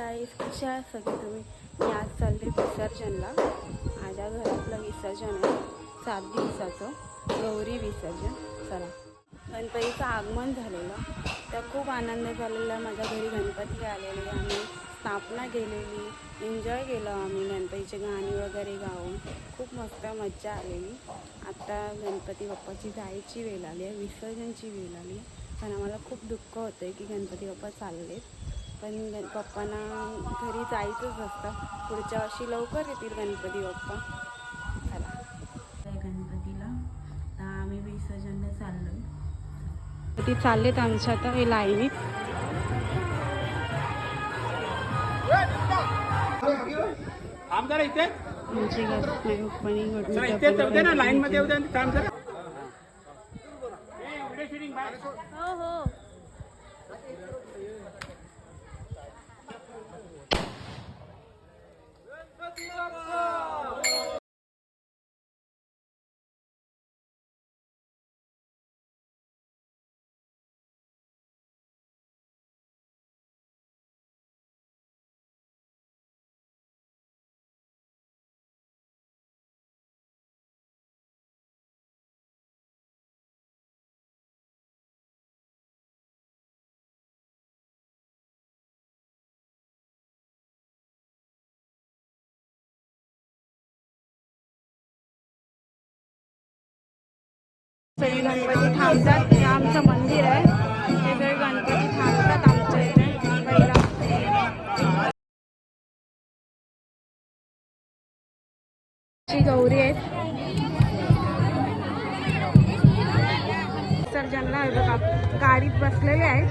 गाईस, कशा आहात सगळे तुम्ही? मी आज चालले विसर्जनला. माझ्या घरातलं विसर्जन आहे 7 दिवसाचं, गौरी विसर्जन. चला, गणपतीचं आगमन झालेलं, त्या खूप आनंद झालेला. माझ्या घरी गणपती आलेले, आम्ही स्थापना केलेली, एन्जॉय केलं आम्ही. गणपतीचे गाणी वगैरे गाऊन खूप मस्त मज्जा आलेली. आता गणपती बाप्पाची जायची वेळ आली आहे, विसर्जनची वेळ आली आहे. पण आम्हाला खूप दुःख होतं आहे की गणपती बाप्पा चाललेत, पण पप्पांना घरी जायचंच असतं. पुढच्या वर्षी लवकर येतील गणपती बाप्पा. चला गणपतीला आता आम्ही विसर्जनला चाललो. ती चाललेत आमच्या आता हे लाईनीत. आमची गणपती लाईन मध्ये हो हो. सगळे गणपती थांबतात. हे आमचं मंदिर आहे, हे सगळे गणपती थांबतात आमच्या इथे. पहिला गौरी आहेत विसर्जनला. आहे बघा, गाडीत बसलेले आहेत.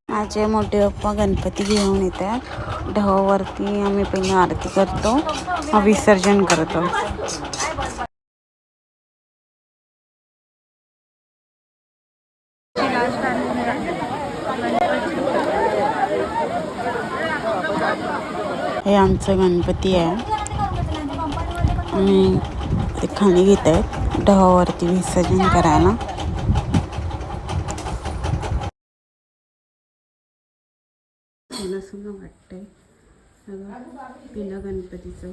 माझे मोठे पप्पा गणपती घेऊन येतात ढवावरती. आम्ही पहिला आरती करतो, विसर्जन करतो. हे आमचं गणपती आहे आणि ते खाली घेत आहेत ढवावरती विसर्जन करायला. मला सुद्धा वाटतंय पिलं गणपतीचं.